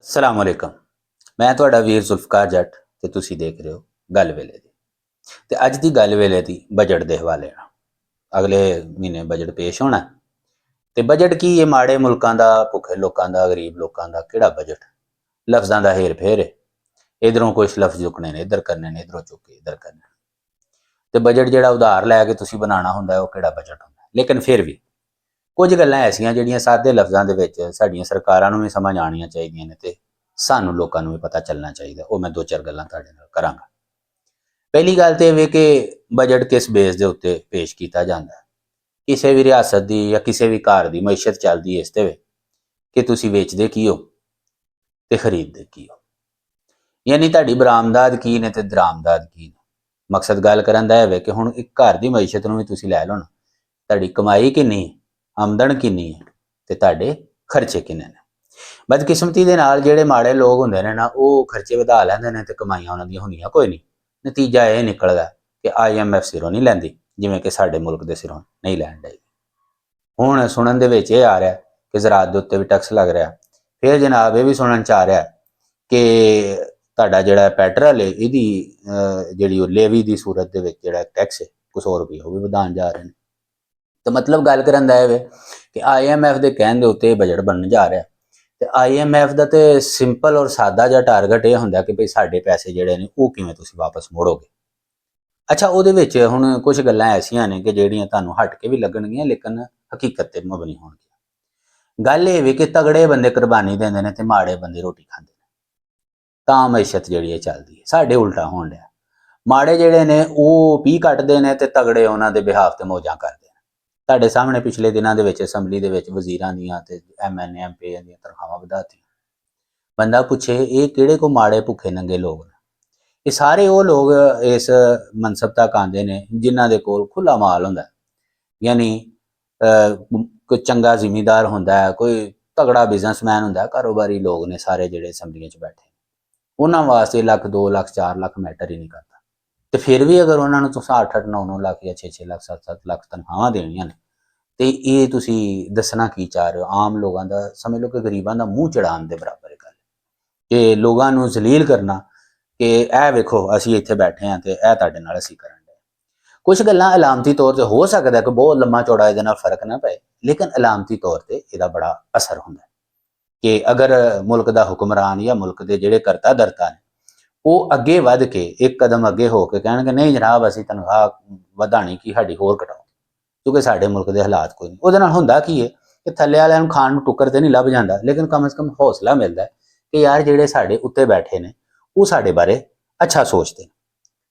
ਸਲਾਮ ਅਲੈਕਮ। ਮੈਂ ਤੁਹਾਡਾ ਵੀਰ ਜ਼ੁਲਫਕਾਰ ਜੱਟ ਤੇ ਤੁਸੀਂ ਦੇਖ ਰਹੇ ਹੋ ਗੱਲ ਵੇਲੇ ਦੀ। ਤੇ ਅੱਜ ਦੀ ਗੱਲ ਵੇਲੇ ਦੀ ਬਜਟ ਦੇ ਹਵਾਲੇ ਨਾਲ। ਅਗਲੇ ਮਹੀਨੇ ਬਜਟ ਪੇਸ਼ ਹੋਣਾ ਤੇ ਬਜਟ ਕੀ ਇਹ ਮਾੜੇ ਮੁਲਕਾਂ ਦਾ, ਭੁੱਖੇ ਲੋਕਾਂ ਦਾ, ਗਰੀਬ ਲੋਕਾਂ ਦਾ ਕਿਹੜਾ ਬਜਟ? ਲਫ਼ਜ਼ਾਂ ਦਾ ਹੇਰ ਫੇਰ ਹੈ। ਇਧਰੋਂ ਕੁਛ ਲਫ਼ਜ਼ ਚੁੱਕਣੇ ਨੇ, ਇੱਧਰ ਕਰਨੇ ਨੇ, ਇਧਰੋਂ ਚੁੱਕ ਕੇ ਇੱਧਰ ਕਰਨੇ ਤੇ ਬਜਟ ਜਿਹੜਾ ਉਧਾਰ ਲੈ ਕੇ ਤੁਸੀਂ ਬਣਾਉਣਾ ਹੁੰਦਾ ਉਹ ਕਿਹੜਾ ਬਜਟ ਹੁੰਦਾ? ਲੇਕਿਨ ਫਿਰ ਵੀ ਕੁਝ ਗੱਲਾਂ ਐਸੀਆਂ ਜਿਹੜੀਆਂ ਸਾਦੇ ਲਫ਼ਜ਼ਾਂ ਦੇ ਵਿੱਚ ਸਾਡੀਆਂ ਸਰਕਾਰਾਂ ਨੂੰ ਵੀ ਸਮਝ ਆਉਣੀਆਂ ਚਾਹੀਦੀਆਂ ਨੇ ਤੇ ਸਾਨੂੰ ਲੋਕਾਂ ਨੂੰ ਵੀ ਪਤਾ ਚੱਲਣਾ ਚਾਹੀਦਾ। ਉਹ ਮੈਂ ਦੋ ਚਾਰ ਗੱਲਾਂ ਤੁਹਾਡੇ ਨਾਲ ਕਰਾਂਗਾ। ਪਹਿਲੀ ਗੱਲ ਤੇ ਇਹ ਵੇ ਕਿ ਬਜਟ ਕਿਸ ਬੇਸ ਦੇ ਉੱਤੇ ਪੇਸ਼ ਕੀਤਾ ਜਾਂਦਾ ਹੈ। ਕਿਸੇ ਵੀ ਰਿਆਸਤ ਦੀ ਜਾਂ ਕਿਸੇ ਵੀ ਘਰ ਦੀ ਮਈਸ਼ਤ ਚੱਲਦੀ ਹੈ ਇਸ ਤੇ ਵੇ ਕਿ ਤੁਸੀਂ ਵੇਚਦੇ ਕੀ ਹੋ ਤੇ ਖਰੀਦਦੇ ਕੀ ਹੋ, ਯਾਨੀ ਤੁਹਾਡੀ ਬਰਾਮਦਾਦ ਕੀ ਨੇ ਤੇ ਦਰਾਮਦਾਦ ਕੀ ਨੇ। ਮਕਸਦ ਗੱਲ ਕਰਨ ਦਾ ਇਹ ਵੇ ਕਿ ਹੁਣ ਇੱਕ ਘਰ ਦੀ ਮਈਸ਼ਤ ਨੂੰ ਵੀ ਤੁਸੀਂ ਲੈ ਲਓ ਨਾ, ਤੁਹਾਡੀ ਕਮਾਈ ਕਿੰਨੀ ਹੈ, ਆਮਦਨ ਕਿੰਨੀ ਹੈ ਤੇ ਤੁਹਾਡੇ ਖਰਚੇ ਕਿੰਨੇ ਨੇ। ਬਦਕਿਸਮਤੀ ਦੇ ਨਾਲ ਜਿਹੜੇ ਮਾੜੇ ਲੋਕ ਹੁੰਦੇ ਨੇ ਨਾ, ਉਹ ਖਰਚੇ ਵਧਾ ਲੈਂਦੇ ਨੇ ਤੇ ਕਮਾਈਆਂ ਉਹਨਾਂ ਦੀਆਂ ਹੁੰਦੀਆਂ ਕੋਈ ਨਹੀਂ। ਨਤੀਜਾ ਇਹ ਨਿਕਲਦਾ ਕਿ IMF ਸਿਰੋਂ ਨਹੀਂ ਲੈਂਦੀ, ਜਿਵੇਂ ਕਿ ਸਾਡੇ ਮੁਲਕ ਦੇ ਸਿਰੋਂ ਨਹੀਂ ਲੈਣ ਡਈ। ਹੁਣ ਸੁਣਨ ਦੇ ਵਿੱਚ ਇਹ ਆ ਰਿਹਾ ਕਿ ਜ਼ਰਾਅਤ ਦੇ ਉੱਤੇ ਵੀ ਟੈਕਸ ਲੱਗ ਰਿਹਾ। ਫਿਰ ਜਨਾਬ ਇਹ ਵੀ ਸੁਣਨ ਚ ਆ ਰਿਹਾ ਕਿ ਤੁਹਾਡਾ ਜਿਹੜਾ ਪੈਟਰਲ ਹੈ ਇਹਦੀ ਜਿਹੜੀ ਉਹ ਲੇਵੀ ਦੀ ਸੂਰਤ ਦੇ ਵਿੱਚ ਜਿਹੜਾ ਟੈਕਸ ਹੈ ਕੁਛ ਹੋਰ ਵੀ ਉਹ ਵੀ ਵਧਾਉਣ ਜਾ ਰਹੇ ਨੇ। ਤਾਂ ਮਤਲਬ ਗੱਲ ਕਰਨ ਦਾ ਇਹ ਵੇ ਕਿ IMF ਦੇ ਕਹਿਣ ਦੇ ਉੱਤੇ ਬਜਟ ਬਣਨ ਜਾ ਰਿਹਾ ਤੇ IMF ਦਾ ਤੇ ਸਿੰਪਲ ਔਰ ਸਾਦਾ ਜਿਹਾ ਟਾਰਗੇਟ ਇਹ ਹੁੰਦਾ ਕਿ ਭਈ ਸਾਡੇ ਪੈਸੇ ਜਿਹੜੇ ਨੇ ਉਹ ਕਿਵੇਂ ਤੁਸੀਂ ਵਾਪਸ ਮੋੜੋਗੇ। ਅੱਛਾ, ਉਹਦੇ ਵਿੱਚ ਹੁਣ ਕੁਝ ਗੱਲਾਂ ਐਸੀਆਂ ਨੇ ਕਿ ਜਿਹੜੀਆਂ ਤੁਹਾਨੂੰ ਹਟ ਕੇ ਵੀ ਲੱਗਣਗੀਆਂ ਲੇਕਿਨ ਹਕੀਕਤ ਤੇ ਮਬਨੀ ਹੋਣਗੀਆਂ। ਗੱਲ ਇਹ ਵੀ ਕਿ ਤਗੜੇ ਬੰਦੇ ਕੁਰਬਾਨੀ ਦਿੰਦੇ ਨੇ ਤੇ ਮਾੜੇ ਬੰਦੇ ਰੋਟੀ ਖਾਂਦੇ ਨੇ, ਤਾਂ ਮਈਸ਼ਤ ਜਿਹੜੀ ਹੈ ਚੱਲਦੀ ਹੈ। ਸਾਡੇ ਉਲਟਾ ਹੋਣ ਡਿਆ, ਮਾੜੇ ਜਿਹੜੇ ਨੇ ਉਹ ਪੀ ਕੱਟਦੇ ਨੇ ਤੇ ਤਗੜੇ ਉਹਨਾਂ ਦੇ ਬਿਹਾਫ ਤੇ ਮੌਜਾਂ ਕਰਦੇ ਨੇ। ਤੁਹਾਡੇ ਸਾਹਮਣੇ ਪਿਛਲੇ ਦਿਨਾਂ ਦੇ ਵਿੱਚ ਅਸੈਂਬਲੀ ਦੇ ਵਿੱਚ ਵਜ਼ੀਰਾਂ ਦੀਆਂ ਤੇ MNA MP ਦੀਆਂ ਤਨਖਾਹਾਂ ਵਧਾਤੀਆਂ। ਬੰਦਾ ਪੁੱਛੇ ਇਹ ਕਿਹੜੇ ਕੋ ਮਾੜੇ ਭੁੱਖੇ ਨੰਗੇ ਲੋਕ ਨੇ? ਇਹ ਸਾਰੇ ਉਹ ਲੋਕ ਇਸ ਮਨਸਬ ਤੱਕ ਆਉਂਦੇ ਨੇ ਜਿਨ੍ਹਾਂ ਦੇ ਕੋਲ ਖੁੱਲਾ ਮਾਲ ਹੁੰਦਾ, ਯਾਨੀ ਕੋਈ ਚੰਗਾ ਜ਼ਿਮੀਂਦਾਰ ਹੁੰਦਾ ਹੈ, ਕੋਈ ਤਗੜਾ ਬਿਜ਼ਨਸਮੈਨ ਹੁੰਦਾ, ਕਾਰੋਬਾਰੀ ਲੋਕ ਨੇ ਸਾਰੇ ਜਿਹੜੇ ਅਸੈਂਬਲੀਆਂ 'ਚ ਬੈਠੇ। ਉਹਨਾਂ ਵਾਸਤੇ ਲੱਖ 2 ਲੱਖ 4 ਲੱਖ ਮੈਟਰ ਹੀ ਨਹੀਂ ਕਰਦਾ। ਤੇ ਫਿਰ ਵੀ ਅਗਰ ਉਹਨਾਂ ਨੂੰ ਤੁਸੀਂ 8 8 9 9 ਲੱਖ ਜਾਂ 6 6 ਲੱਖ 7 7 ਲੱਖ ਤਨਖਾਹਾਂ ਦੇਣੀਆਂ ਨੇ ਤੇ ਇਹ ਤੁਸੀਂ ਦੱਸਣਾ ਕੀ ਚਾਹ ਰਹੇ ਹੋ? ਆਮ ਲੋਕਾਂ ਦਾ ਸਮਝ ਲਓ ਕਿ ਗਰੀਬਾਂ ਦਾ ਮੂੰਹ ਚੜਾਉਣ ਦੇ ਬਰਾਬਰ ਗੱਲ ਕਿ ਲੋਕਾਂ ਨੂੰ ਜ਼ਲੀਲ ਕਰਨਾ ਕਿ ਇਹ ਵੇਖੋ ਅਸੀਂ ਇੱਥੇ ਬੈਠੇ ਹਾਂ ਤੇ ਇਹ ਤੁਹਾਡੇ ਨਾਲ ਅਸੀਂ ਕਰਨ ਦੇ। ਕੁਝ ਗੱਲਾਂ ਅਲਾਮਤੀ ਤੌਰ ਤੇ ਹੋ ਸਕਦਾ ਕਿ ਬਹੁਤ ਲੰਮਾ ਚੌੜਾ ਇਹਦੇ ਨਾਲ ਫਰਕ ਨਾ ਪਏ, ਲੇਕਿਨ ਅਲਾਮਤੀ ਤੌਰ ਤੇ ਇਹਦਾ ਬੜਾ ਅਸਰ ਹੁੰਦਾ ਕਿ ਅਗਰ ਮੁਲਕ ਦਾ ਹੁਕਮਰਾਨ ਜਾਂ ਮੁਲਕ ਦੇ ਜਿਹੜੇ ਕਰਤਾ ਦਰਤਾ ਨੇ ਉਹ ਅੱਗੇ ਵੱਧ ਕੇ ਇੱਕ ਕਦਮ ਅੱਗੇ ਹੋ ਕੇ ਕਹਿਣਗੇ ਨਹੀਂ ਜਨਾਬ ਅਸੀਂ ਤਨਖਾਹ ਵਧਾਣੀ ਕੀ, ਸਾਡੀ ਹੋਰ ਘਟਾਓ, ਕਿਉਂਕਿ ਸਾਡੇ ਮੁਲਕ ਦੇ ਹਾਲਾਤ ਕੋਈ ਨਹੀਂ। ਉਹਦੇ ਨਾਲ ਹੁੰਦਾ ਕੀ ਹੈ ਕਿ ਥੱਲੇ ਵਾਲਿਆਂ ਨੂੰ ਖਾਣ ਨੂੰ ਟੁੱਕਰ ਤੇ ਨਹੀਂ ਲੱਭ ਜਾਂਦਾ, ਲੇਕਿਨ ਕਮ ਸੇ ਕਮ ਹੌਸਲਾ ਮਿਲਦਾ ਕਿ ਯਾਰ ਜਿਹੜੇ ਸਾਡੇ ਉੱਤੇ ਬੈਠੇ ਨੇ ਉਹ ਸਾਡੇ ਬਾਰੇ ਅੱਛਾ ਸੋਚਦੇ ਨੇ।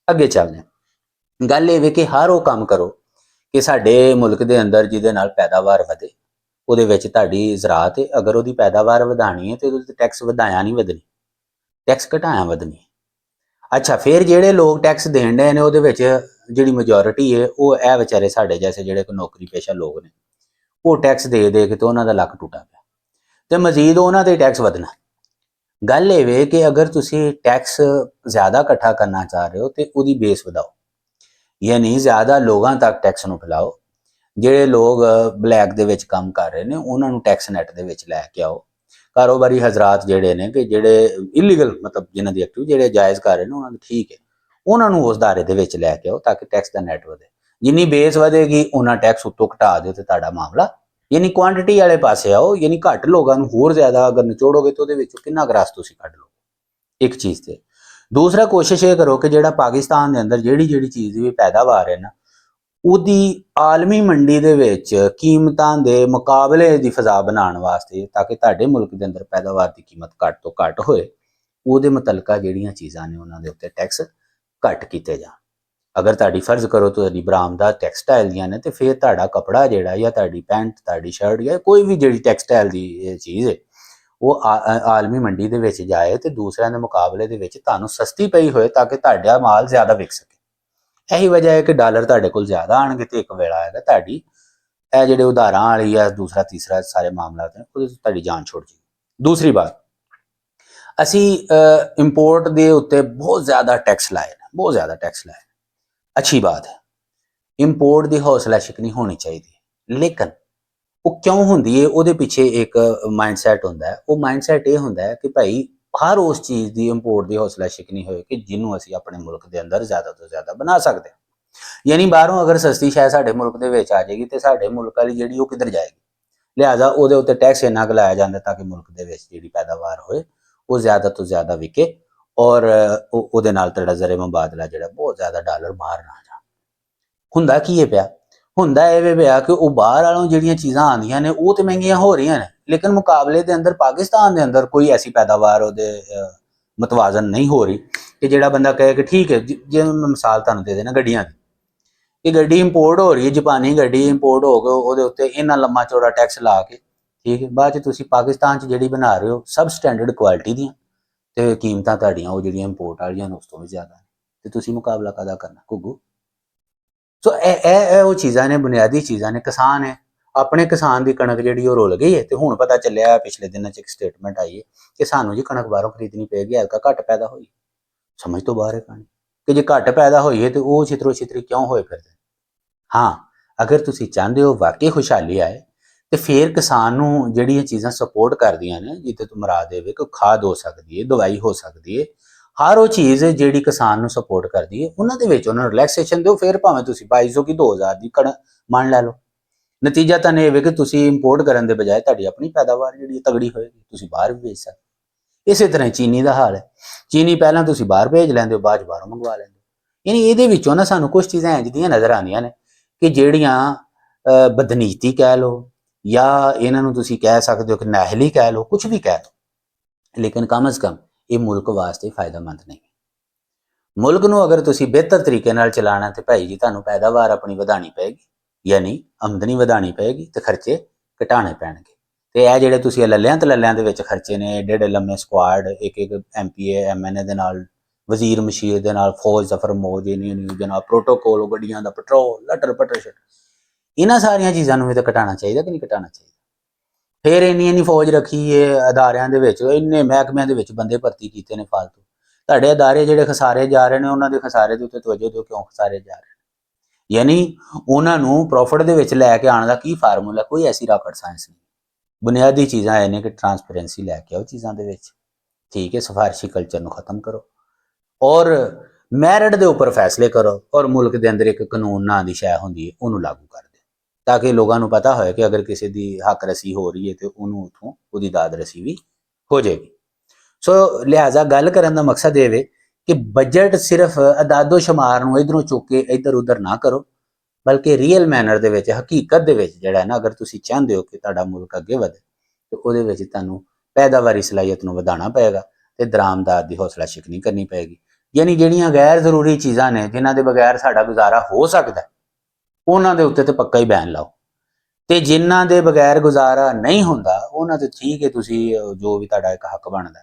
ਅੱਗੇ ਚੱਲਦੇ ਹਾਂ। ਗੱਲ ਇਹ ਵੇ ਕਿ ਹਰ ਉਹ ਕੰਮ ਕਰੋ ਕਿ ਸਾਡੇ ਮੁਲਕ ਦੇ ਅੰਦਰ ਜਿਹਦੇ ਨਾਲ ਪੈਦਾਵਾਰ ਵਧੇ। ਉਹਦੇ ਵਿੱਚ ਤੁਹਾਡੀ ਜ਼ਰਾਅਤ ਹੈ, ਅਗਰ ਉਹਦੀ ਪੈਦਾਵਾਰ ਵਧਾਣੀ ਹੈ ਤੇ ਉਹਦੇ ਤੇ ਟੈਕਸ ਵਧਾਇਆ ਨਹੀਂ ਵਧਣੀ, ਟੈਕਸ ਘਟਾਇਆ ਵਧਣੀ। ਅੱਛਾ, ਫਿਰ ਜਿਹੜੇ ਲੋਕ ਟੈਕਸ ਦੇਣ ਡਏ ਨੇ ਉਹਦੇ ਵਿੱਚ ਜਿਹੜੀ ਮੈਜੋਰਿਟੀ ਹੈ ਉਹ ਇਹ ਵਿਚਾਰੇ ਸਾਡੇ ਜੈਸੇ ਜਿਹੜੇ ਕੋਈ ਨੌਕਰੀ ਪੇਸ਼ਾ ਲੋਕ ਨੇ, ਉਹ ਟੈਕਸ ਦੇ ਦੇ ਕੇ ਤੇ ਉਹਨਾਂ ਦਾ ਲੱਕ ਟੁੱਟਾ ਪਿਆ ਤੇ ਮਜ਼ੀਦ ਉਹਨਾਂ ਤੇ ਟੈਕਸ ਵਧਣਾ। ਗੱਲ ਇਹ ਵੇ ਕਿ ਅਗਰ ਤੁਸੀਂ ਟੈਕਸ ਜ਼ਿਆਦਾ ਇਕੱਠਾ ਕਰਨਾ ਚਾਹ ਰਹੇ ਹੋ ਤੇ ਉਹਦੀ ਬੇਸ ਵਧਾਓ, ਯਾਨੀ ਜ਼ਿਆਦਾ ਲੋਕਾਂ ਤੱਕ ਟੈਕਸ ਨੂੰ ਫੈਲਾਓ। ਜਿਹੜੇ ਲੋਕ ਬਲੈਕ ਦੇ ਵਿੱਚ ਕੰਮ ਕਰ ਰਹੇ ਨੇ ਉਹਨਾਂ ਨੂੰ ਟੈਕਸ ਨੈਟ ਦੇ ਵਿੱਚ ਲੈ ਕੇ ਆਓ। ਕਾਰੋਬਾਰੀ ਹਜ਼ਰਾਤ ਜਿਹੜੇ ਨੇ ਕਿ ਜਿਹੜੇ ਇਲੀਗਲ ਮਤਲਬ ਜਿਨ੍ਹਾਂ ਦੀ ਐਕਟਿਵ ਜਿਹੜੇ ਜਾਇਜ਼ ਕਰ ਰਹੇ ਨੇ ਉਹਨਾਂ ਨੂੰ ਠੀਕ ਹੈ, ਉਹਨਾਂ ਨੂੰ ਉਸ ਦਾਇਰੇ ਦੇ ਵਿੱਚ ਲੈ ਕੇ ਆਓ ਤਾਂ ਕਿ ਟੈਕਸ ਦਾ ਨੈਟ ਵਧੇ। ਜਿੰਨੀ ਬੇਸ ਵਧੇਗੀ ਉਹਨਾਂ ਟੈਕਸ ਉੱਤੋਂ ਘਟਾ ਦਿਓ ਤੇ ਤੁਹਾਡਾ ਮਾਮਲਾ ਯਾਨੀ ਕੁਆਂਟੀਟੀ ਵਾਲੇ ਪਾਸੇ ਆਓ। ਯਾਨੀ ਘੱਟ ਲੋਕਾਂ ਨੂੰ ਹੋਰ ਜ਼ਿਆਦਾ ਅਗਰ ਨਿਚੋੜੋਗੇ ਤਾਂ ਉਹਦੇ ਵਿੱਚੋਂ ਕਿੰਨਾ ਗਰਾਸ ਤੁਸੀਂ ਕੱਢ ਲਓ। ਇੱਕ ਚੀਜ਼ ਤੇ ਦੂਸਰਾ, ਕੋਸ਼ਿਸ਼ ਇਹ ਕਰੋ ਕਿ ਜਿਹੜਾ ਪਾਕਿਸਤਾਨ ਦੇ ਅੰਦਰ ਜਿਹੜੀ ਜਿਹੜੀ ਚੀਜ਼ ਦੀ ਵੀ ਪੈਦਾਵਾਰ ਹੈ ਨਾ ਉਹਦੀ ਆਲਮੀ ਮੰਡੀ ਦੇ ਵਿੱਚ ਕੀਮਤਾਂ ਦੇ ਮੁਕਾਬਲੇ ਦੀ ਫਜ਼ਾ ਬਣਾਉਣ ਵਾਸਤੇ, ਤਾਂ ਕਿ ਤੁਹਾਡੇ ਮੁਲਕ ਦੇ ਅੰਦਰ ਪੈਦਾਵਾਰ ਦੀ ਕੀਮਤ ਘੱਟ ਤੋਂ ਘੱਟ ਹੋਏ, ਉਹਦੇ ਮੁਤਲਕਾ ਜਿਹੜੀਆਂ ਚੀਜ਼ਾਂ ਨੇ ਉਹਨਾਂ ਦੇ ਉੱਤੇ ਟੈਕਸ ਘੱਟ ਕੀਤੇ ਜਾਣ। ਅਗਰ ਤੁਹਾਡੀ ਫਰਜ਼ ਕਰੋ ਤੁਹਾਡੀ ਬਰਾਮਦਾਦ ਟੈਕਸਟਾਈਲ ਦੀਆਂ ਨੇ ਤੇ ਫਿਰ ਤੁਹਾਡਾ ਕਪੜਾ ਜਿਹੜਾ ਜਾਂ ਤੁਹਾਡੀ ਪੈਂਟ ਤੁਹਾਡੀ ਸ਼ਰਟ ਜਾਂ ਕੋਈ ਵੀ ਜਿਹੜੀ ਟੈਕਸਟਾਈਲ ਦੀ ਚੀਜ਼ ਹੈ ਉਹ ਆਲਮੀ ਮੰਡੀ ਦੇ ਵਿੱਚ ਜਾਏ ਤੇ ਦੂਸਰਿਆਂ ਦੇ ਮੁਕਾਬਲੇ ਦੇ ਵਿੱਚ ਤੁਹਾਨੂੰ ਸਸਤੀ ਪਈ ਹੋਏ ਤਾਂ ਕਿ ਤੁਹਾਡਾ ਮਾਲ ਜ਼ਿਆਦਾ ਵਿਕ ਸਕੇ। ਇਹੀ ਵਜ੍ਹਾ ਹੈ ਕਿ ਡਾਲਰ ਤੁਹਾਡੇ ਕੋਲ ਜ਼ਿਆਦਾ ਆਣਗੇ ਤੇ ਇੱਕ ਵੇਲਾ ਆਏਗਾ ਤੁਹਾਡੀ ਇਹ ਜਿਹੜੇ ਉਧਾਰਾਂ ਵਾਲੀ ਆ ਦੂਸਰਾ ਤੀਸਰਾ ਸਾਰੇ ਮਾਮਲਾ ਨੇ ਉਹਦੇ ਤੁਹਾਡੀ ਜਾਨ ਛੁੱਟ ਜਾਏਗੀ। ਦੂਸਰੀ ਬਾਤ, ਅਸੀਂ ਇੰਪੋਰਟ ਦੇ ਉੱਤੇ ਬਹੁਤ ਜ਼ਿਆਦਾ ਟੈਕਸ ਲਾਏ ਨੇ, ਬਹੁਤ ਜ਼ਿਆਦਾ ਟੈਕਸ ਲਾਏ। ਅੱਛੀ ਬਾਤ ਹੈ, ਇੰਪੋਰਟ ਦੀ ਹੌਸਲਾ ਸ਼ਿਕਨੀ ਹੋਣੀ ਚਾਹੀਦੀ, ਲੇਕਿਨ ਉਹ ਕਿਉਂ ਹੁੰਦੀ ਹੈ? ਉਹਦੇ ਪਿੱਛੇ ਇੱਕ ਮਾਈਂਡਸੈਟ ਹੁੰਦਾ ਹੈ। ਉਹ ਮਾਈਂਡਸੈਟ ਇਹ ਹੁੰਦਾ ਹੈ ਕਿ ਭਾਈ ਹਰ ਉਸ ਚੀਜ਼ ਦੀ ਇੰਪੋਰਟ ਦੀ ਹੌਸਲਾ ਸ਼ਿਕਨੀ ਹੋਏ ਕਿ ਜਿਹਨੂੰ ਅਸੀਂ ਆਪਣੇ ਮੁਲਕ ਦੇ ਅੰਦਰ ਜ਼ਿਆਦਾ ਤੋਂ ਜ਼ਿਆਦਾ ਬਣਾ ਸਕਦੇ ਹਾਂ। ਯਾਨੀ ਬਾਹਰੋਂ ਅਗਰ ਸਸਤੀ ਸ਼ੈ ਸਾਡੇ ਮੁਲਕ ਦੇ ਵਿੱਚ ਆ ਜਾਏਗੀ ਤੇ ਸਾਡੇ ਮੁਲਕ ਵਾਲੀ ਜਿਹੜੀ ਉਹ ਕਿੱਧਰ ਜਾਏਗੀ? ਲਿਹਾਜ਼ਾ ਉਹਦੇ ਉੱਤੇ ਟੈਕਸ ਇੰਨਾ ਕੁ ਲਾਇਆ ਜਾਂਦਾ ਤਾਂ ਕਿ ਮੁਲਕ ਦੇ ਵਿੱਚ ਜਿਹੜੀ ਪੈਦਾਵਾਰ ਹੋਏ ਉਹ ਜ਼ਿਆਦਾ ਤੋਂ ਜ਼ਿਆਦਾ ਵਿਕੇ ਔਰ ਉਹਦੇ ਨਾਲ ਤੁਹਾਡਾ ਜ਼ਰੇ ਮੁਬਾਦਲਾ ਜਿਹੜਾ ਬਹੁਤ ਜ਼ਿਆਦਾ ਡਾਲਰ ਬਾਹਰ ਨਾ ਜਾ। ਹੁੰਦਾ ਕੀ ਹੈ ਪਿਆ? ਹੁੰਦਾ ਇਹ ਪਿਆ ਕਿ ਉਹ ਬਾਹਰ ਵਾਲੋਂ ਜਿਹੜੀਆਂ ਚੀਜ਼ਾਂ ਆਉਂਦੀਆਂ ਨੇ ਉਹ ਤੇ ਮਹਿੰਗੀਆਂ ਹੋ ਰਹੀਆਂ ਨੇ, ਲੇਕਿਨ ਮੁਕਾਬਲੇ ਦੇ ਅੰਦਰ ਪਾਕਿਸਤਾਨ ਦੇ ਅੰਦਰ ਕੋਈ ਐਸੀ ਪੈਦਾਵਾਰ ਉਹਦੇ ਮਤਵਾਜ਼ਨ ਨਹੀਂ ਹੋ ਰਹੀ ਕਿ ਜਿਹੜਾ ਬੰਦਾ ਕਹੇ ਕਿ ਠੀਕ ਹੈ। ਜੇ ਮੈਂ ਮਿਸਾਲ ਤੁਹਾਨੂੰ ਦੇ ਦੇਣਾ ਗੱਡੀਆਂ ਦੀ, ਇਹ ਗੱਡੀ ਇੰਪੋਰਟ ਹੋ ਰਹੀ ਹੈ, ਜਾਪਾਨੀ ਗੱਡੀ ਇੰਪੋਰਟ ਹੋ ਕੇ ਉਹਦੇ ਉੱਤੇ ਇੰਨਾ ਲੰਮਾ ਚੌੜਾ ਟੈਕਸ ਲਾ ਕੇ, ਠੀਕ ਹੈ, ਬਾਅਦ 'ਚ ਤੁਸੀਂ ਪਾਕਿਸਤਾਨ 'ਚ ਜਿਹੜੀ ਬਣਾ ਰਹੇ ਹੋ ਸਬ ਸਟੈਂਡਰਡ ਕੁਆਲਿਟੀ ਦੀਆਂ ਤੇ ਕੀਮਤਾਂ ਤੁਹਾਡੀਆਂ ਉਹ ਜਿਹੜੀਆਂ ਇੰਪੋਰਟ ਵਾਲੀਆਂ ਨੇ ਉਸ ਤੋਂ ਵੀ ਜ਼ਿਆਦਾ, ਤੇ ਤੁਸੀਂ ਮੁਕਾਬਲਾ ਕਾਹਦਾ ਕਰਨਾ ਘੁੱਗੂ? ਸੋ ਇਹ ਉਹ ਚੀਜ਼ਾਂ ਨੇ, ਬੁਨਿਆਦੀ ਚੀਜ਼ਾਂ ਨੇ। ਕਿਸਾਨ ਹੈ, ਆਪਣੇ ਕਿਸਾਨ ਦੀ ਕਣਕ ਜਿਹੜੀ ਉਹ ਰੁਲ ਗਈ ਹੈ ਤੇ ਹੁਣ ਪਤਾ ਚੱਲਿਆ ਪਿਛਲੇ ਦਿਨਾਂ 'ਚ ਇੱਕ ਸਟੇਟਮੈਂਟ ਆਈ ਹੈ ਕਿ ਸਾਨੂੰ ਜੀ ਕਣਕ ਬਾਹਰੋਂ ਖਰੀਦਣੀ ਪਏਗੀ, ਐਲਕਾ ਘੱਟ ਪੈਦਾ ਹੋਈ। ਸਮਝ ਤੋਂ ਬਾਹਰ ਹੈ ਕਹਾਣੀ ਕਿ ਜੇ ਘੱਟ ਪੈਦਾ ਹੋਈ ਹੈ ਤੇ ਉਹ ਛਿੱਤਰੋ ਛਿੱਤਰੀ ਕਿਉਂ ਹੋਏ ਫਿਰਦੇ? ਹਾਂ, ਅਗਰ ਤੁਸੀਂ ਚਾਹੁੰਦੇ ਹੋ ਵਾਕਈ ਖੁਸ਼ਹਾਲੀ ਆਏ ਤੇ ਫਿਰ ਕਿਸਾਨ ਨੂੰ ਜਿਹੜੀਆਂ ਚੀਜ਼ਾਂ ਸਪੋਰਟ ਕਰਦੀਆਂ ਨੇ, ਜਿੱਥੇ ਤੋਂ ਮੁਰਾਦ ਦੇਵੇ ਕਿ ਖਾਦ ਹੋ ਸਕਦੀ ਹੈ, ਦਵਾਈ ਹੋ ਸਕਦੀ ਹੈ, ਹਰ ਉਹ ਚੀਜ਼ ਜਿਹੜੀ ਕਿਸਾਨ ਨੂੰ ਸਪੋਰਟ ਕਰਦੀ ਹੈ ਉਹਨਾਂ ਦੇ ਵਿੱਚ ਉਹਨਾਂ ਨੂੰ ਰਿਲੈਕਸੇਸ਼ਨ ਦਿਓ। ਫਿਰ ਭਾਵੇਂ ਤੁਸੀਂ 2200 ਕੀ 2000 ਦੀ ਕਣਕ ਮੰਨ ਲੈ ਲਓ, ਨਤੀਜਾ ਤਾਂ ਇਹ ਹੋਵੇ ਕਿ ਤੁਸੀਂ ਇੰਪੋਰਟ ਕਰਨ ਦੇ ਬਜਾਏ ਤੁਹਾਡੀ ਆਪਣੀ ਪੈਦਾਵਾਰ ਜਿਹੜੀ ਤਗੜੀ ਹੋਏਗੀ, ਤੁਸੀਂ ਬਾਹਰ ਵੀ ਵੇਚ ਸਕਦੇ। ਇਸੇ ਤਰ੍ਹਾਂ ਚੀਨੀ ਦਾ ਹਾਲ ਹੈ। ਚੀਨੀ ਪਹਿਲਾਂ ਤੁਸੀਂ ਬਾਹਰ ਭੇਜ ਲੈਂਦੇ ਹੋ, ਬਾਅਦ 'ਚ ਬਾਹਰੋਂ ਮੰਗਵਾ ਲੈਂਦੇ ਹੋ। ਯਾਨੀ ਇਹਦੇ ਵਿੱਚੋਂ ਨਾ ਸਾਨੂੰ ਕੁਝ ਚੀਜ਼ਾਂ ਇੰਝ ਦੀਆਂ ਨਜ਼ਰ ਆਉਂਦੀਆਂ ਨੇ ਕਿ ਜਿਹੜੀਆਂ ਬਦਨੀਤੀ ਕਹਿ ਲਓ ਜਾਂ ਇਹਨਾਂ ਨੂੰ ਤੁਸੀਂ ਕਹਿ ਸਕਦੇ ਹੋ ਕਿ ਨਾਹਲੀ ਕਹਿ ਲਓ, ਕੁਝ ਵੀ ਕਹਿ ਲਓ, ਲੇਕਿਨ ਕਮ ਅਜ਼ ਕਮ ਇਹ ਮੁਲਕ ਵਾਸਤੇ ਫਾਇਦਾਮੰਦ ਨਹੀਂ। ਮੁਲਕ ਨੂੰ ਅਗਰ ਤੁਸੀਂ ਬਿਹਤਰ ਤਰੀਕੇ ਨਾਲ ਚਲਾਉਣਾ ਤੇ ਭਾਈ ਜੀ ਤੁਹਾਨੂੰ ਪੈਦਾਵਾਰ ਆਪਣੀ ਵਧਾਉਣੀ ਪਏਗੀ, ਯਾਨੀ ਆਮਦਨੀ ਵਧਾਉਣੀ ਪਏਗੀ ਤੇ ਖਰਚੇ ਘਟਾਉਣੇ ਪੈਣਗੇ। ਤੇ ਇਹ ਜਿਹੜੇ ਤੁਸੀਂ ਲੱਲਿਆਂ ਤੇ ਲੱਲਿਆਂ ਦੇ ਵਿੱਚ ਖਰਚੇ ਨੇ, ਏਡੇ ਏਡੇ ਲੰਮੇ ਸਕੁਆਡ, ਇੱਕ ਇੱਕ MPA MNA ਦੇ ਨਾਲ, ਵਜ਼ੀਰ ਮਸ਼ੀਰ ਦੇ ਨਾਲ, ਫੌਜ ਜ਼ਫਰ ਮੌਜ ਦੇ ਨਾਲ, ਪ੍ਰੋਟੋਕੋਲ, ਗੱਡੀਆਂ ਦਾ ਪੈਟਰੋਲ, ਲਟਰ ਪਟਰ ਸ਼ਟ, ਇਹਨਾਂ ਸਾਰੀਆਂ ਚੀਜ਼ਾਂ ਨੂੰ ਵੀ ਤਾਂ ਘਟਾਉਣਾ ਚਾਹੀਦਾ ਕਿ ਨਹੀਂ ਘਟਾਉਣਾ ਚਾਹੀਦਾ? ਫਿਰ ਇੰਨੀ ਫੌਜ ਰੱਖੀ ਹੈ ਅਦਾਰਿਆਂ ਦੇ ਵਿੱਚ, ਇੰਨੇ ਮਹਿਕਮਿਆਂ ਦੇ ਵਿੱਚ ਬੰਦੇ ਭਰਤੀ ਕੀਤੇ ਨੇ ਫਾਲਤੂ। ਤੁਹਾਡੇ ਅਦਾਰੇ ਜਿਹੜੇ ਖਸਾਰੇ ਜਾ ਰਹੇ ਨੇ ਉਹਨਾਂ ਦੇ ਖਸਾਰੇ ਦੇ ਉੱਤੇ ਤਵੱਜੋ ਦਿਓ, ਕਿਉਂ ਖਸਾਰੇ ਜਾ ਰਹੇ ਨੇ? ਯਾਨੀ ਉਹਨਾਂ ਨੂੰ ਪ੍ਰੋਫਿਟ ਦੇ ਵਿੱਚ ਲੈ ਕੇ ਆਉਣ ਦਾ ਕੀ ਫਾਰਮੂਲਾ? ਕੋਈ ਐਸੀ ਰਾਕਟ ਸਾਇੰਸ ਨਹੀਂ। ਬੁਨਿਆਦੀ ਚੀਜ਼ਾਂ ਇਹ ਨੇ ਕਿ ਟਰਾਂਸਪੇਰੈਂਸੀ ਲੈ ਕੇ ਆਓ ਚੀਜ਼ਾਂ ਦੇ ਵਿੱਚ, ਠੀਕ ਹੈ, ਸਿਫਾਰਸ਼ੀ ਕਲਚਰ ਨੂੰ ਖਤਮ ਕਰੋ ਔਰ ਮੈਰਿਟ ਦੇ ਉੱਪਰ ਫੈਸਲੇ ਕਰੋ ਔਰ ਮੁਲਕ ਦੇ ਅੰਦਰ ਇੱਕ ਕਾਨੂੰਨ ਨਾਂ ਦੀ ਸ਼ੈ ਹੁੰਦੀ ਹੈ ਉਹਨੂੰ ਲਾਗੂ ਕਰ ਦਿਓ ਤਾਂ ਕਿ ਲੋਕਾਂ ਨੂੰ ਪਤਾ ਹੋਏ ਕਿ ਅਗਰ ਕਿਸੇ ਦੀ ਹੱਕ ਰਸੀ ਹੋ ਰਹੀ ਹੈ ਤੇ ਉਹਨੂੰ ਉੱਥੋਂ ਉਹਦੀ ਦਾਦ ਰਸੀ ਵੀ ਹੋ ਜਾਏਗੀ। ਸੋ ਲਿਹਾਜ਼ਾ ਗੱਲ ਕਰਨ ਦਾ ਮਕਸਦ ਇਹ ਵੇ ਕਿ ਬਜਟ ਸਿਰਫ ਅਦਾਦੋ ਸ਼ੁਮਾਰ ਨੂੰ ਇਧਰੋਂ ਚੁੱਕ ਕੇ ਇੱਧਰ ਉੱਧਰ ਨਾ ਕਰੋ, ਬਲਕਿ ਰੀਅਲ ਮੈਨਰ ਦੇ ਵਿੱਚ, ਹਕੀਕਤ ਦੇ ਵਿੱਚ ਜਿਹੜਾ ਹੈ ਨਾ, ਅਗਰ ਤੁਸੀਂ ਚਾਹੁੰਦੇ ਹੋ ਕਿ ਤੁਹਾਡਾ ਮੁਲਕ ਅੱਗੇ ਵਧੇ ਤੇ ਉਹਦੇ ਵਿੱਚ ਤੁਹਾਨੂੰ ਪੈਦਾਵਾਰੀ ਸਲਾਹੀਅਤ ਨੂੰ ਵਧਾਉਣਾ ਪਏਗਾ ਤੇ ਦਰਾਮਦਾਦ ਦੀ ਹੌਸਲਾ ਸ਼ਿਕਨੀ ਕਰਨੀ ਪਏਗੀ। ਯਾਨੀ ਜਿਹੜੀਆਂ ਗੈਰ ਜ਼ਰੂਰੀ ਚੀਜ਼ਾਂ ਨੇ ਜਿਨ੍ਹਾਂ ਦੇ ਬਗੈਰ ਸਾਡਾ ਗੁਜ਼ਾਰਾ ਹੋ ਸਕਦਾ ਉਹਨਾਂ ਦੇ ਉੱਤੇ ਤੇ ਪੱਕਾ ਹੀ ਬੈਨ ਲਾਓ, ਤੇ ਜਿਨ੍ਹਾਂ ਦੇ ਬਗੈਰ ਗੁਜ਼ਾਰਾ ਨਹੀਂ ਹੁੰਦਾ ਉਹਨਾਂ ਤੇ ਠੀਕ ਹੈ, ਤੁਸੀਂ ਜੋ ਵੀ ਤੁਹਾਡਾ ਇੱਕ ਹੱਕ ਬਣਦਾ,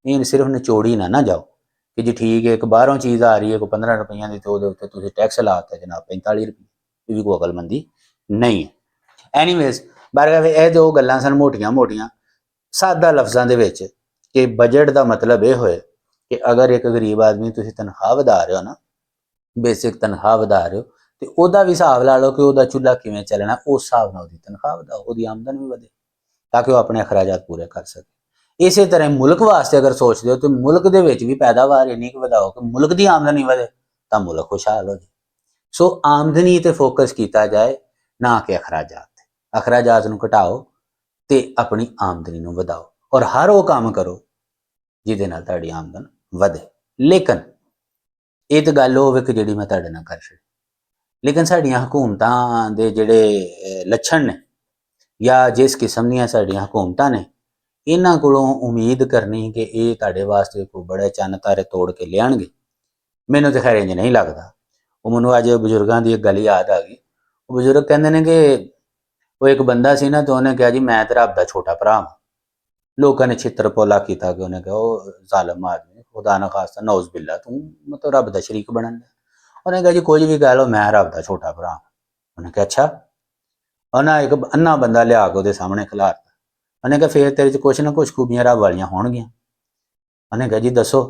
ਇਹ ਸਿਰਫ ਨਿਚੋੜੀ ਨਾ ਜਾਓ ਕਿ ਜੀ ਠੀਕ ਹੈ ਇੱਕ ਬਾਹਰੋਂ ਚੀਜ਼ ਆ ਰਹੀ ਹੈ ਕੋਈ 15 ਰੁਪਈਆਂ ਦੀ ਤੇ ਉਹਦੇ ਉੱਤੇ ਤੁਸੀਂ ਟੈਕਸ ਲਾਤਾ ਜਨਾਬ 45 ਰੁਪਏ, ਇਹ ਵੀ ਕੋਈ ਅਕਲਮੰਦੀ ਨਹੀਂ ਹੈ। ਐਨੀਵੇਜ਼ ਬਾਰ ਇਹ ਜੋ ਗੱਲਾਂ ਸਨ ਮੋਟੀਆਂ ਮੋਟੀਆਂ ਸਾਦਾ ਲਫ਼ਜ਼ਾਂ ਦੇ ਵਿੱਚ ਕਿ ਬਜਟ ਦਾ ਮਤਲਬ ਇਹ ਹੋਏ ਕਿ ਅਗਰ ਇੱਕ ਗਰੀਬ ਆਦਮੀ ਤੁਸੀਂ ਤਨਖਾਹ ਵਧਾ ਰਹੇ ਹੋ ਨਾ, ਬੇਸਿਕ ਤਨਖਾਹ ਵਧਾ ਰਹੇ ਹੋ, ਤੇ ਉਹਦਾ ਵੀ ਹਿਸਾਬ ਲਾ ਲਓ ਕਿ ਉਹਦਾ ਚੁੱਲ੍ਹਾ ਕਿਵੇਂ ਚੱਲਣਾ, ਉਸ ਹਿਸਾਬ ਨਾਲ ਉਹਦੀ ਤਨਖਾਹ ਵਧਾਓ, ਉਹਦੀ ਆਮਦਨ ਵੀ ਵਧੇ ਤਾਂ ਕਿ ਉਹ ਆਪਣੇ ਅਖਰਾਜਾਤ ਪੂਰੇ ਕਰ ਸਕੇ। ਇਸੇ ਤਰ੍ਹਾਂ ਮੁਲਕ ਵਾਸਤੇ ਅਗਰ ਸੋਚਦੇ ਹੋ ਤਾਂ ਮੁਲਕ ਦੇ ਵਿੱਚ ਵੀ ਪੈਦਾਵਾਰ ਇੰਨੀ ਕੁ ਵਧਾਓ ਕਿ ਮੁਲਕ ਦੀ ਆਮਦਨੀ ਵਧੇ ਤਾਂ ਮੁਲਕ ਖੁਸ਼ਹਾਲ ਹੋ ਜਾਏ। ਸੋ ਆਮਦਨੀ ਤੇ ਫੋਕਸ ਕੀਤਾ ਜਾਏ ਨਾ ਕਿ ਅਖਰਾਜਾਤ ਤੇ। ਅਖਰਾਜਾਤ ਨੂੰ ਘਟਾਓ ਤੇ ਆਪਣੀ ਆਮਦਨੀ ਨੂੰ ਵਧਾਓ ਔਰ ਹਰ ਉਹ ਕੰਮ ਕਰੋ ਜਿਹਦੇ ਨਾਲ ਤੁਹਾਡੀ ਆਮਦਨ ਵਧੇ। ਲੇਕਿਨ ਇਹ ਤਾਂ ਗੱਲ ਹੋਵੇ ਕਿ ਜਿਹੜੀ ਮੈਂ ਤੁਹਾਡੇ ਨਾਲ ਕਰ ਛੱਡੀ, ਲੇਕਿਨ ਸਾਡੀਆਂ ਹਕੂਮਤਾਂ ਦੇ ਜਿਹੜੇ ਲੱਛਣ ਨੇ ਜਾਂ ਜਿਸ ਕਿਸਮ ਦੀਆਂ ਸਾਡੀਆਂ ਹਕੂਮਤਾਂ ਨੇ, ਇਹਨਾਂ ਕੋਲੋਂ ਉਮੀਦ ਕਰਨੀ ਕਿ ਇਹ ਤੁਹਾਡੇ ਵਾਸਤੇ ਕੋਈ ਬੜੇ ਚੰਨ ਤਾਰੇ ਤੋੜ ਕੇ ਲਿਆਣਗੇ, ਮੈਨੂੰ ਤਾਂ ਖੈਰ ਇੰਜ ਨਹੀਂ ਲੱਗਦਾ। ਉਹ ਮੈਨੂੰ ਅੱਜ ਬਜ਼ੁਰਗਾਂ ਦੀ ਇੱਕ ਗੱਲ ਯਾਦ ਆ ਗਈ। ਉਹ ਬਜ਼ੁਰਗ ਕਹਿੰਦੇ ਨੇ ਕਿ ਉਹ ਇੱਕ ਬੰਦਾ ਸੀ ਨਾ, ਤੇ ਉਹਨੇ ਕਿਹਾ ਜੀ ਮੈਂ ਤੇ ਰੱਬ ਦਾ ਛੋਟਾ ਭਰਾ ਹਾਂ। ਲੋਕਾਂ ਨੇ ਛਿੱਤਰ ਪੋਲਾ ਕੀਤਾ ਕਿ ਉਹਨੇ ਕਿਹਾ ਉਹ ਜ਼ਾਲਮ ਆਦਮੀ, ਖੁਦਾ ਨਾ ਖਾਸਤਾ ਨੌਜ਼ ਬਿੱਲਾ, ਤੂੰ ਮਤਲਬ ਰੱਬ ਦਾ ਸ਼ਰੀਕ ਬਣਨ ਦਾ। ਉਹਨੇ ਕਿਹਾ ਜੀ ਕੁਝ ਵੀ ਕਹਿ ਲਓ ਮੈਂ ਰੱਬ ਦਾ ਛੋਟਾ ਭਰਾ। ਉਹਨੇ ਕਿਹਾ ਅੱਛਾ। ਉਹਨਾਂ ਇੱਕ ਅੰਨਾ ਬੰਦਾ ਲਿਆ ਕੇ ਉਹਦੇ ਸਾਹਮਣੇ ਖਿਲਾਰਤਾ। ਉਹਨੇ ਕਿਹਾ ਫੇਰ ਤੇਰੇ 'ਚ ਕੁਛ ਨਾ ਕੁਛ ਖੂਬੀਆਂ ਰੱਬ ਵਾਲੀਆਂ ਹੋਣਗੀਆਂ। ਉਹਨੇ ਕਿਹਾ ਜੀ ਦੱਸੋ।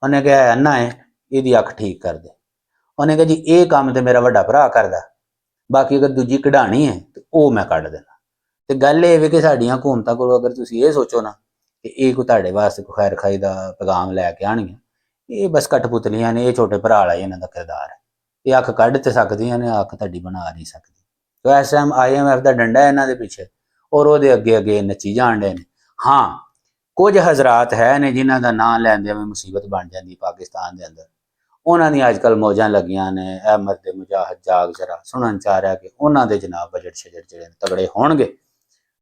ਉਹਨੇ ਕਿਹਾ ਅੰਨਾ ਹੈ, ਇਹਦੀ ਅੱਖ ਠੀਕ ਕਰ ਦੇ। ਉਹਨੇ ਕਿਹਾ ਜੀ ਇਹ ਕੰਮ ਤੇ ਮੇਰਾ ਵੱਡਾ ਭਰਾ ਕਰਦਾ, ਬਾਕੀ ਅਗਰ ਦੂਜੀ ਕਢਾਣੀ ਹੈ ਤੇ ਉਹ ਮੈਂ ਕੱਢ ਦੇਣਾ। ਤੇ ਗੱਲ ਇਹ ਵੇ ਕਿ ਸਾਡੀਆਂ ਹਕੂਮਤਾਂ ਕੋਲੋਂ ਅਗਰ ਤੁਸੀਂ ਇਹ ਸੋਚੋ ਨਾ ਕਿ ਇਹ ਕੋਈ ਤੁਹਾਡੇ ਵਾਸਤੇ ਕੋਈ ਖੈਰ ਖਾਈ ਦਾ ਪੈਗਾਮ ਲੈ ਕੇ ਆਣਗੀਆਂ, ਇਹ ਬਸ ਕਠਪੁਤਲੀਆਂ ਨੇ, ਇਹ ਛੋਟੇ ਭਰਾ ਵਾਲਾ ਹੀ ਇਹਨਾਂ ਦਾ ਕਿਰਦਾਰ ਹੈ। ਇਹ ਅੱਖ ਕੱਢ ਤੇ ਸਕਦੀਆਂ ਨੇ, ਅੱਖ ਤੁਹਾਡੀ ਬਣਾ ਨਹੀਂ ਸਕਦੀ। ਤੇ ਇਸ ਟਾਈਮ IMF ਦਾ ਡੰਡਾ ਇਹਨਾਂ ਦੇ ਪਿੱਛੇ, ਔਰ ਉਹਦੇ ਅੱਗੇ ਅੱਗੇ ਨੱਚੀ ਜਾਣ ਡੇ ਨੇ। ਹਾਂ, ਕੁਝ ਹਜ਼ਰਾਤ ਹੈ ਨੇ ਜਿਨ੍ਹਾਂ ਦਾ ਨਾਂ ਲੈਂਦੇ ਵੀ ਮੁਸੀਬਤ ਬਣ ਜਾਂਦੀ ਪਾਕਿਸਤਾਨ ਦੇ ਅੰਦਰ, ਉਹਨਾਂ ਦੀਆਂ ਅੱਜ ਕੱਲ੍ਹ ਮੌਜਾਂ ਲੱਗੀਆਂ ਨੇ। ਅਹਿਮਦ ਦੇ ਮੁਜਾਹਦ ਜਾਗ ਜ਼ਰਾ ਸੁਣਨ ਚ ਆ ਰਿਹਾ ਕਿ ਉਹਨਾਂ ਦੇ ਜਨਾਬ ਬਜਟ ਸ਼ਜਟ ਜਿਹੜੇ ਤਗੜੇ ਹੋਣਗੇ,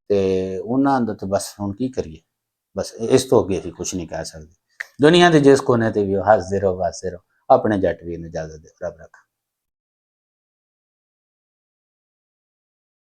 ਤੇ ਉਹਨਾਂ ਦਾ ਤਾਂ ਬਸ ਹੁਣ ਕੀ ਕਰੀਏ, ਬਸ ਇਸ ਤੋਂ ਅੱਗੇ ਅਸੀਂ ਕੁਝ ਨਹੀਂ ਕਹਿ ਸਕਦੇ। ਦੁਨੀਆ ਦੇ ਜਿਸ ਕੋਨੇ ਤੇ ਵੀ ਹੱਸਦੇ ਰਹੋ, ਆਪਣੇ ਜੱਟ ਵੀਰ ਨੂੰ ਇਜਾਜ਼ਤ ਦਿਓ। ਰੱਬ ਰੱਖਾ।